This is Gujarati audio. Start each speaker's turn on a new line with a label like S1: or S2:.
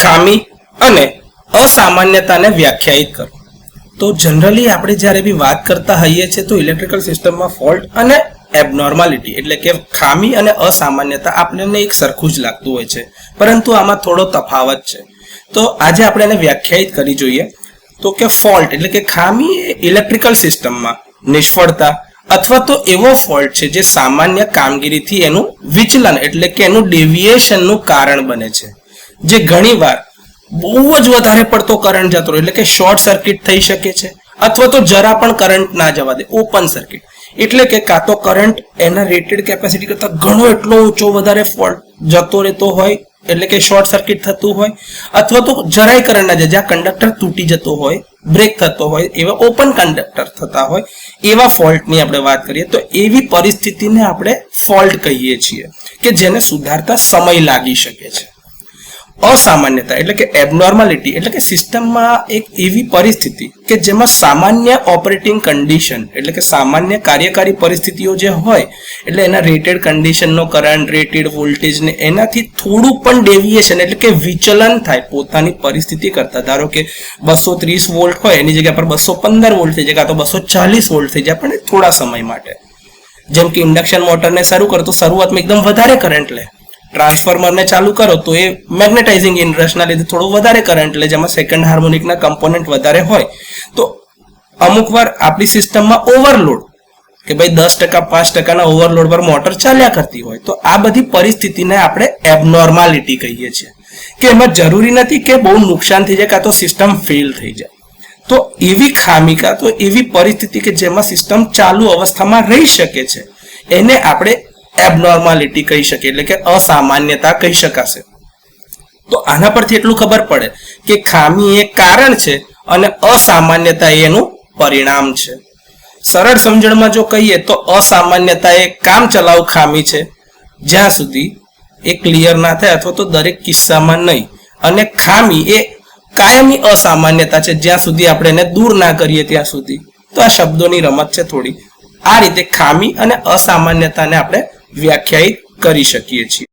S1: ખામી અને અસામાન્યતાને વ્યાખ્યાયિત કરો. તો જનરલી આપણે જ્યારે બી વાત કરતા હોઈએ છીએ તો ઇલેક્ટ્રિકલ સિસ્ટમમાં ફોલ્ટ અને એબનોર્માલિટી એટલે કે ખામી અને અસામાન્યતા આપણને એક સરખું જ લાગતું હોય છે, પરંતુ આમાં થોડો તફાવત છે. તો આજે આપણે એને વ્યાખ્યાયિત કરી જોઈએ. તો કે ફોલ્ટ એટલે કે ખામી એ ઇલેક્ટ્રિકલ સિસ્ટમમાં નિષ્ફળતા અથવા તો એવો ફોલ્ટ છે જે સામાન્ય કામગીરીથી એનું વિચલન એટલે કે એનું ડેવિએશનનું કારણ બને છે, જે ઘણીવાર બહુ જ વધારે પડતો કરંટ જતો રહે એટલે કે શોર્ટ સર્કિટ થઈ શકે છે, અથવા તો જરા પણ કરંટ ના જવા દે ઓપન સર્કિટ એટલે કે કાં તો કરંટ એના રેટેડ કેપેસિટી કરતા ઘણો એટલો ઊંચો વધારે ફોલ્ટ જતો રહેતો હોય એટલે કે શોર્ટ સર્કિટ થતું હોય, અથવા તો જરાય કરંટ ના જાય જ્યાં કંડક્ટર તૂટી જતો હોય, બ્રેક થતો હોય, એવા ઓપન કંડક્ટર થતા હોય એવા ફોલ્ટની આપણે વાત કરીએ તો એવી પરિસ્થિતિને આપણે ફોલ્ટ કહીએ છીએ કે જેને સુધારતા સમય લાગી શકે છે. અસામાન્યતા એટલે કે એબનોર્માલિટી એટલે કે સિસ્ટમમાં એક એવી પરિસ્થિતિ કે જેમાં સામાન્ય ઓપરેટિંગ કન્ડિશન એટલે કે સામાન્ય કાર્યકારી પરિસ્થિતિઓ જે હોય એટલે એના રેટેડ કન્ડિશનનો કરંટ, રેટેડ વોલ્ટેજ ને એનાથી થોડું પણ ડેવિએશન એટલે કે વિચલન થાય પોતાની પરિસ્થિતિ કરતા. ધારો કે 230 વોલ્ટ હોય એની જગ્યા પર 215 વોલ્ટ થઈ જાય કાં તો 240 વોલ્ટ થઈ જાય પણ થોડા સમય માટે. જેમ કે ઇન્ડક્શન મોટરને શરૂ કરો તો શરૂઆતમાં એકદમ વધારે કરંટ લે, ટ્રાન્સફોર્મરને ચાલુ કરો તો એ મેગ્નેટાઇઝિંગ ઇન્ટરેસ્ટના લીધે થોડો વધારે કરંટ લે, જેમાં સેકન્ડ હાર્મોનિકના કમ્પોનન્ટ વધારે હોય. તો અમુક વાર આપણી સિસ્ટમમાં ઓવરલોડ કે ભાઈ 10% 5%ના ઓવરલોડ પર મોટર ચાલ્યા કરતી હોય તો આ બધી પરિસ્થિતિને આપણે એબનોર્માલિટી કહીએ છીએ કે એમાં જરૂરી નથી કે બહુ નુકસાન થઈ જાય કાં તો સિસ્ટમ ફેલ થઈ જાય. તો એવી ખામી કાં તો એવી પરિસ્થિતિ કે જેમાં સિસ્ટમ ચાલુ અવસ્થામાં રહી શકે છે એને આપણે એબનોર્માલિટી કહી શકીએ એટલે કે અસામાન્યતા કહી શકાશે. તો આના પરથી એટલું ખબર પડે કે ખામી એ કારણ છે અને અસામાન્યતા એનું પરિણામ છે. સરળ સમજણમાં જો કહીએ તો અસામાન્યતા એ કામ ચલાઉ ખામી છે જ્યાં સુધી એ ક્લિયર ના થાય અથવા તો દરેક કિસ્સામાં નહીં, અને ખામી એ કાયમી અસામાન્યતા છે જ્યાં સુધી આપણે એને દૂર ના કરીએ ત્યાં સુધી. તો આ શબ્દોની રમત છે થોડી. આ રીતે ખામી અને અસામાન્યતાને આપણે વ્યાખ્યાયિત કરી શકીએ છીએ.